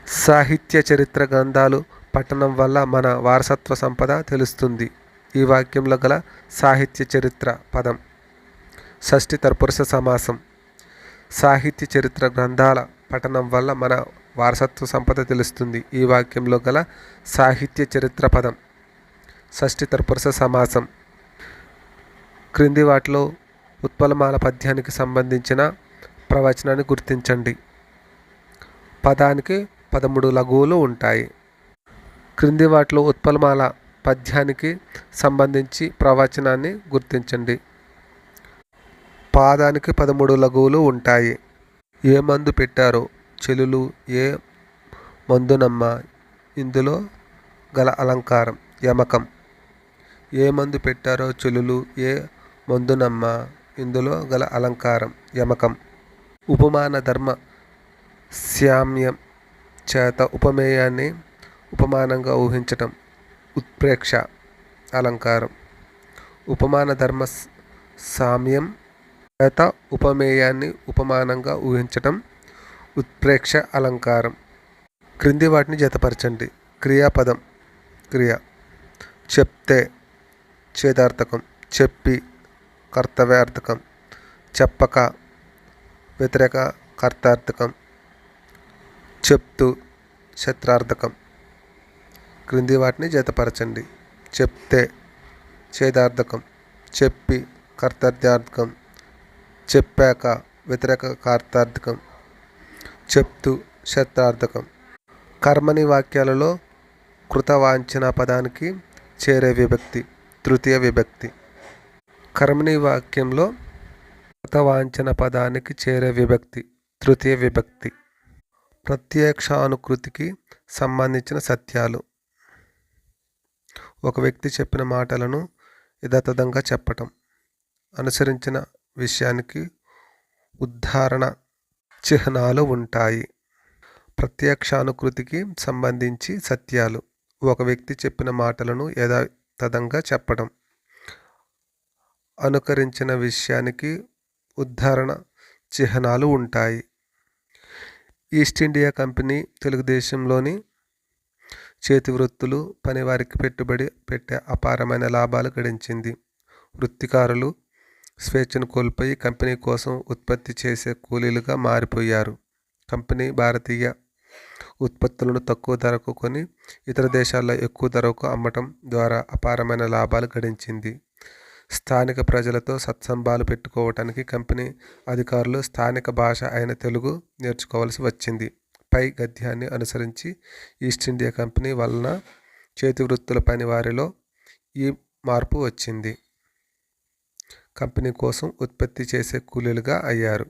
సాహిత్య చరిత్ర గ్రంథాలు పఠనం వల్ల మన వారసత్వ సంపద తెలుస్తుంది. ఈ వాక్యంలో గల సాహిత్య చరిత్ర పదం షష్ఠి తత్పురుష సమాసం. సాహిత్య చరిత్ర గ్రంథాల పఠనం వల్ల మన వారసత్వ సంపద తెలుస్తుంది. ఈ వాక్యంలో గల సాహిత్య చరిత్ర పదం షష్ఠి తత్పురుష సమాసం. క్రింది వాటిలో ఉత్పలమాల పద్యానికి సంబంధించిన ప్రవచనాన్ని గుర్తించండి. పదానికి 13 లఘువులు ఉంటాయి. క్రింది వాటిలో ఉత్పలమాల పద్యానికి సంబంధించి ప్రవచనాన్ని గుర్తించండి. పాదానికి 13 లఘువులు ఉంటాయి. ఏ మందు పెట్టారో చెలులు ఏ మందునమ్మ. ఇందులో గల అలంకారం యమకం. ఏ మందు పెట్టారో చెలులు ఏ మందునమ్మ. ఇందులో గల అలంకారం యమకం. ఉపమాన ధర్మ సామ్యం చేత ఉపమేయాన్ని ఉపమానంగా ఊహించటం ఉత్ప్రేక్ష అలంకారం. ఉపమాన ధర్మ సామ్యం చేత ఉపమేయాన్ని ఉపమానంగా ఊహించటం ఉత్ప్రేక్ష అలంకారం. క్రింది వాటిని జతపరచండి. క్రియాపదం క్రియ. చెప్తే ఛేదార్థకం. చెప్పి కర్తవ్యార్థకం. చెప్పక వ్యతిరేక కర్తార్థకం. చెప్తూ శత్రార్థకం. క్రింది వాటిని జతపరచండి. చెప్తే ఛేదార్థకం. చెప్పి కర్తవ్యార్థకం. చెప్పాక వ్యతిరేక కర్తార్థకం. చెప్తూ శత్రార్థకం. కర్మని వాక్యాలలో కృతవాంఛన పదానికి చేరే విభక్తి తృతీయ విభక్తి. కర్మని వాక్యంలో కృతవాంఛన పదానికి చేరే విభక్తి తృతీయ విభక్తి. ప్రత్యక్షానుకృతికి సంబంధించిన సత్యాలు. ఒక వ్యక్తి చెప్పిన మాటలను యథాతథంగా చెప్పటం. అనుసరించిన విషయానికి ఉదాహరణ చిహ్నాలు ఉంటాయి. ప్రత్యక్షానుకృతికి సంబంధించి సత్యాలు. ఒక వ్యక్తి చెప్పిన మాటలను యథాతథంగా చెప్పడం. అనుకరించిన విషయానికి ఉదాహరణ చిహ్నాలు ఉంటాయి. ఈస్ట్ ఇండియా కంపెనీ తెలుగుదేశంలోని చేతివృత్తులు పనివారికి పెట్టుబడి పెట్టే అపారమైన లాభాలు గడించింది. వృత్తికారులు స్వేచ్ఛను కోల్పోయి కంపెనీ కోసం ఉత్పత్తి చేసే కూలీలుగా మారిపోయారు. కంపెనీ భారతీయ ఉత్పత్తులను తక్కువ ధరకు కొని ఇతర దేశాల్లో ఎక్కువ ధరకు అమ్మటం ద్వారా అపారమైన లాభాలు గడించింది. స్థానిక ప్రజలతో సత్సంబాలు పెట్టుకోవటానికి కంపెనీ అధికారులు స్థానిక భాష అయిన తెలుగు నేర్చుకోవాల్సి వచ్చింది. పై గద్యాన్ని అనుసరించి ఈస్ట్ ఇండియా కంపెనీ వలన చేతివృత్తుల పని వారిలో ఈ మార్పు వచ్చింది. కంపెనీ కోసం ఉత్పత్తి చేసే కూలీలుగా అయ్యారు.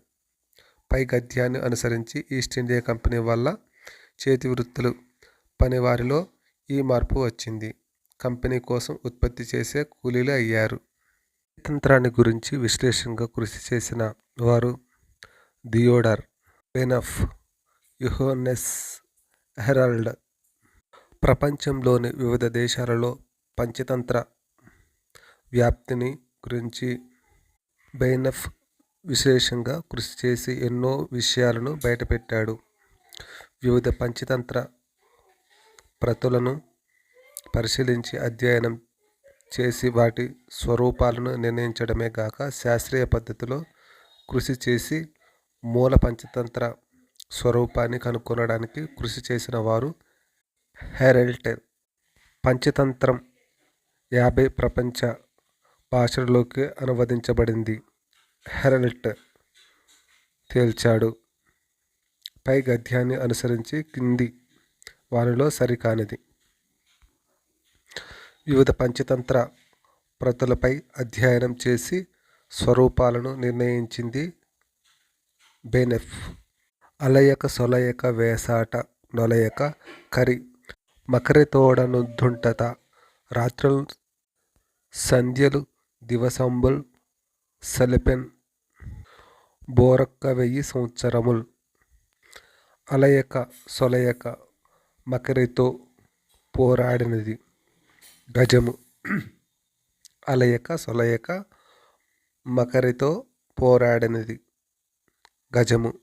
పై గద్యాన్ని అనుసరించి ఈస్ట్ ఇండియా కంపెనీ వల్ల చేతివృత్తులు పనివారిలో ఈ మార్పు వచ్చింది. కంపెనీ కోసం ఉత్పత్తి చేసే కూలీలు అయ్యారు. స్వాతంత్రాన్ని గురించి విశ్లేషణగా కృషి చేసిన వారు థియోడర్ బెనఫ్, యోహన్నెస్ హెరాల్డ్. ప్రపంచంలోని వివిధ దేశాలలో పంచతంత్ర వ్యాప్తిని గురించి బెనఫ్ విశ్లేషణగా కృషి చేసి ఎన్నో విషయాలను బయటపెట్టాడు. వివిధ పంచతంత్ర ప్రతులను పరిశీలించి అధ్యయనం చేసి వాటి స్వరూపాలను నిర్ణయించడమే గాక శాస్త్రీయ పద్ధతిలో కృషి చేసి మూల పంచతంత్ర స్వరూపాన్ని కనుక్కొనడానికి కృషి చేసిన వారు హెరాల్డ్. పంచతంత్రం 50 ప్రపంచ భాషల్లోకి అనువదించబడింది హెరాల్డ్ తేల్చాడు. పై గద్యాన్ని అనుసరించి కింది వానిలో సరికానిది. వివిధ పంచతంత్ర ప్రతులపై అధ్యయనం చేసి స్వరూపాలను నిర్ణయించింది బెనెఫ్. అలయక సొలయక వేసాట నొలయక కరి మకరితోడనుద్దుంటత రాత్రుల్ సంధ్యలు దివసంబుల్ సలిపెన్ బోరొక్క 1000 సంవత్సరముల్. అలయక సొలయక మకరితో పోరాడినది గజము. అలయక సొలయక మకరితో పోరాడినది గజము.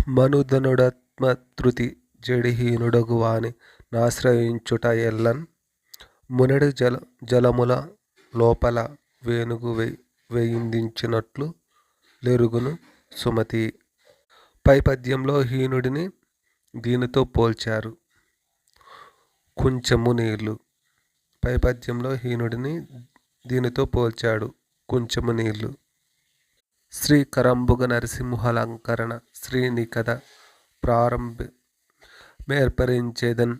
మనుధనుడాత్మతృతి జడిహీనుడగు వాని నాశ్రయించుట ఎల్లన్ మునడి జలముల లోపల వేనుగు వేయిందించినట్లు లెరుగును సుమతి. పై పద్యంలో హీనుడిని దీనితో పోల్చారు. కుంచెము నీళ్లు. పై పద్యంలో హీనుడిని దీనితో పోల్చాడు. కుంచెము నీళ్లు. శ్రీకరంబుగ నరసింహాలంకరణ శ్రీనికథ ప్రారంభమేర్పరించేదన్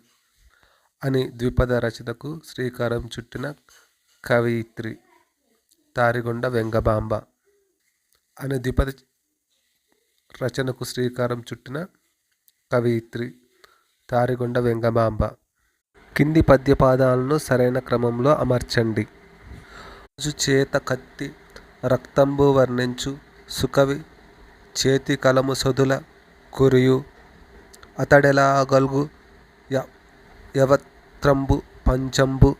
అని ద్విపద రచనకు శ్రీకారం చుట్టిన కవయిత్రి తారిగొండ వెంగమాంబ. అని ద్విపద రచనకు శ్రీకారం చుట్టిన కవయిత్రి తారిగొండ వెంగమాంబ. కింది పద్యపాదాలను సరైన క్రమంలో అమర్చండి. రాజు చేత కత్తి రక్తంబు వర్ణించు సుకవి చేతి కలము సొదుల కురియు అతడెలా గల్గు యవత్రంబు పంచంబు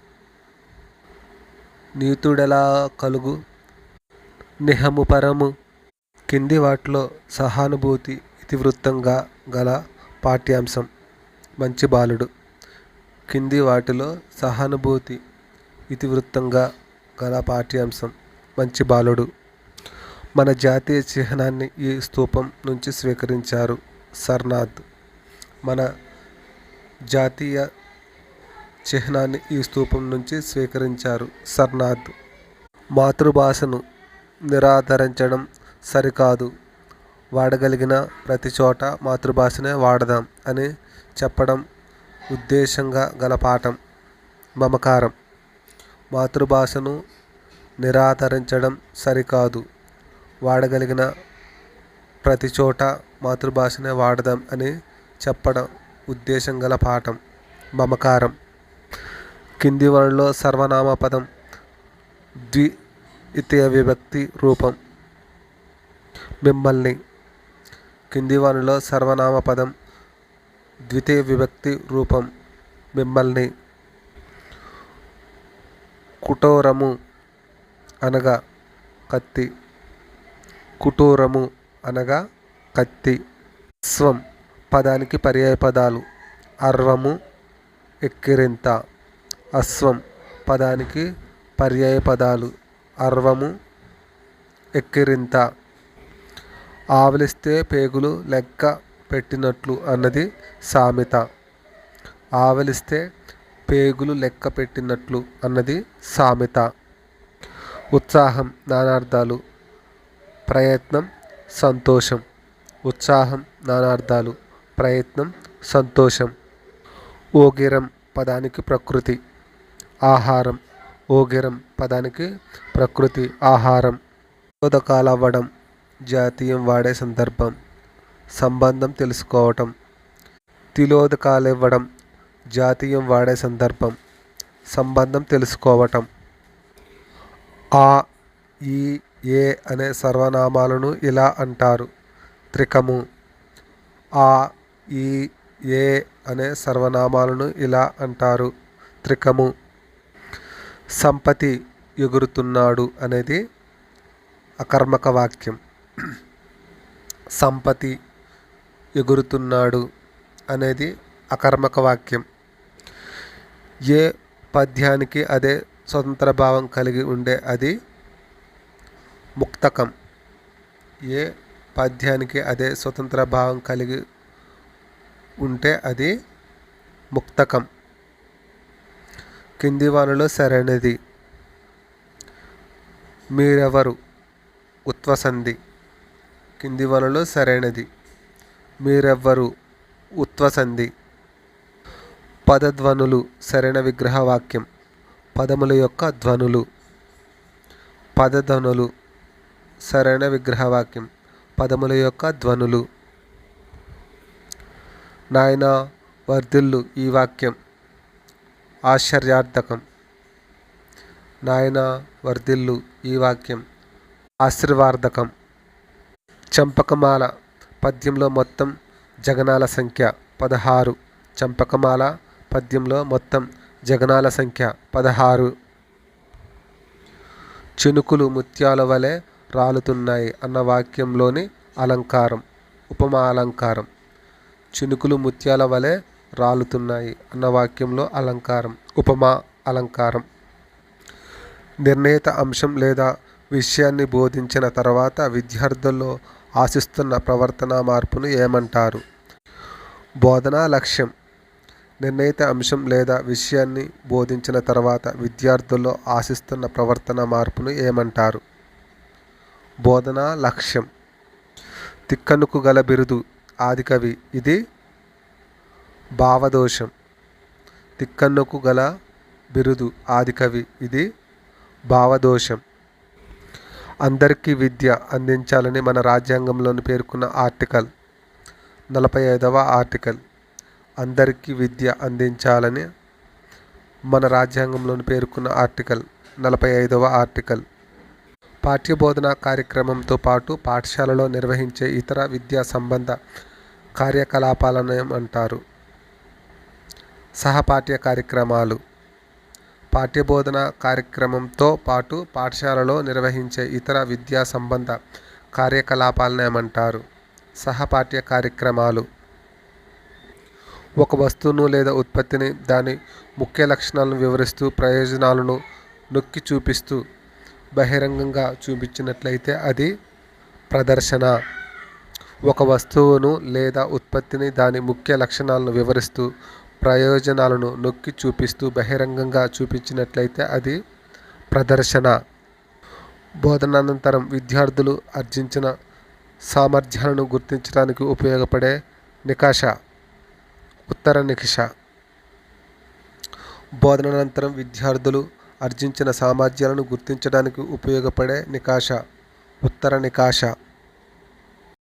నీతుడెలా కలుగు నిహము పరము. కింది వాటిలో సహానుభూతి ఇతివృత్తంగా గల పాఠ్యాంశం మంచి బాలుడు. కింది వాటిలో సహానుభూతి ఇతివృత్తంగా గల పాఠ్యాంశం మంచి బాలుడు. మన జాతీయ చిహ్నాన్ని ఈ స్తూపం నుంచి స్వీకరించారు సర్నాథ్. మన జాతీయ చిహ్నాన్ని ఈ స్తూపం నుంచి స్వీకరించారు సర్నాథ్. మాతృభాషను నిరాదరించడం సరికాదు, వాడగలిగిన ప్రతి చోట మాతృభాషనే వాడదాం అని చెప్పడం ఉద్దేశంగా గల పాఠం మమకారం. మాతృభాషను నిరాదరించడం సరికాదు, వాడగలిగిన ప్రతి చోట మాతృభాషనే వాడదాం అని చెప్పడం ఉద్దేశం గల పాఠం మమకారం. కింది వాటిలో సర్వనామ పదం ద్వితీయ విభక్తి రూపం మిమ్మల్ని. కింది వాటిలో సర్వనామ పదం ద్వితీయ విభక్తి రూపం మిమ్మల్ని. కుటోరము అనగా కత్తి. కుటూరము అనగా కత్తి. అశ్వం పదానికి పర్యాయ పదాలు అర్వము, ఎక్కిరింత. అశ్వం పదానికి పర్యాయ పదాలు అర్వము, ఎక్కిరింత. ఆవలిస్తే పేగులు లెక్క పెట్టినట్లు అన్నది సామెత. ఆవలిస్తే పేగులు లెక్క పెట్టినట్లు అన్నది సామెత. ఉత్సాహం నానార్థాలు ప్రయత్నం, సంతోషం. ఉత్సాహం నానార్థాలు ప్రయత్నం, సంతోషం. ఓగిరం పదానికి ప్రకృతి ఆహారం. ఓగిరం పదానికి ప్రకృతి ఆహారం. తిలోదకాలవ్వడం జాతీయం వాడే సందర్భం సంబంధం తెలుసుకోవటం. తిలోదకాలివ్వడం జాతీయం వాడే సందర్భం సంబంధం తెలుసుకోవటం. ఆ, ఈ, ఏ అనే సర్వనామాలను ఇలా అంటారు త్రికము. ఆ, ఈ, ఏ అనే సర్వనామాలను ఇలా అంటారు త్రికము. సంపతి ఎగురుతున్నాడు అనేది అకర్మక వాక్యం. సంపతి ఎగురుతున్నాడు అనేది అకర్మక వాక్యం. ఏ పద్యానికి అదే స్వతంత్ర భావం కలిగి ఉండే అది ముక్తకం. ఏ పద్యానికి అదే స్వతంత్ర భావం కలిగి ఉంటే అది ముక్తకం. కింది వానిలో సరైనది. మీరెవరు ఉత్వసంధి. కింది వానిలో సరైనది మీరెవ్వరు ఉత్వసంధి. పదధ్వనులు సరైన విగ్రహ వాక్యం పదముల యొక్క ధ్వనులు. పదధ్వనులు సరైన విగ్రహ వాక్యం పదముల యొక్క ధ్వనులు. నాయనా వర్ధిల్లు ఈ వాక్యం ఆశ్చర్యార్థకం. నాయనా వర్ధిల్లు ఈ వాక్యం ఆశీర్వాదకం. చంపకమాల పద్యంలో మొత్తం జగనాల సంఖ్య 16. చంపకమాల పద్యంలో మొత్తం జగనాల సంఖ్య 16. చినుకులు ముత్యాల వలె రాలుతున్నాయి అన్న వాక్యంలోని అలంకారం ఉపమా అలంకారం. చినుకులు ముత్యాల వలె రాలుతున్నాయి అన్న వాక్యంలో అలంకారం ఉపమా అలంకారం. నిర్ణీత అంశం లేదా విషయాన్ని బోధించిన తర్వాత విద్యార్థుల్లో ఆశిస్తున్న ప్రవర్తన మార్పును ఏమంటారు? బోధనా లక్ష్యం. నిర్ణీత అంశం లేదా విషయాన్ని బోధించిన తర్వాత విద్యార్థుల్లో ఆశిస్తున్న ప్రవర్తన మార్పును ఏమంటారు? బోధనా లక్ష్యం. తిక్కనుకు గల బిరుదు ఆదికవి. ఇది భావదోషం. తిక్కన్నుకు గల బిరుదు ఆదికవి. ఇది భావదోషం. అందరికీ విద్య అందించాలని మన రాజ్యాంగంలోని పేర్కొన్న ఆర్టికల్ 45వ ఆర్టికల్. అందరికీ విద్య అందించాలని మన రాజ్యాంగంలోని పేర్కొన్న ఆర్టికల్ 45వ ఆర్టికల్. పాఠ్యబోధన కార్యక్రమంతో పాటు పాఠశాలలో నిర్వహించే ఇతర విద్యా సంబంధ కార్యకలాపాలను ఏమంటారు? సహపాఠ్య కార్యక్రమాలు. పాఠ్యబోధన కార్యక్రమంతో పాటు పాఠశాలలో నిర్వహించే ఇతర విద్యా సంబంధ కార్యకలాపాలను ఏమంటారు? సహపాఠ్య కార్యక్రమాలు. ఒక వస్తువును లేదా ఉత్పత్తిని దాని ముఖ్య లక్షణాలను వివరిస్తూ ప్రయోజనాలను నొక్కి చూపిస్తూ బహిరంగంగా చూపించినట్లయితే అది ప్రదర్శన. ఒక వస్తువును లేదా ఉత్పత్తిని దాని ముఖ్య లక్షణాలను వివరిస్తూ ప్రయోజనాలను నొక్కి చూపిస్తూ బహిరంగంగా చూపించినట్లయితే అది ప్రదర్శన. బోధనానంతరం విద్యార్థులు ఆర్జించిన సామర్థ్యాలను గుర్తించడానికి ఉపయోగపడే నికాష ఉత్తర నికాష. బోధనానంతరం విద్యార్థులు ఆర్జించిన సామర్థ్యాలను గుర్తించడానికి ఉపయోగపడే నికాష ఉత్తర నికాష.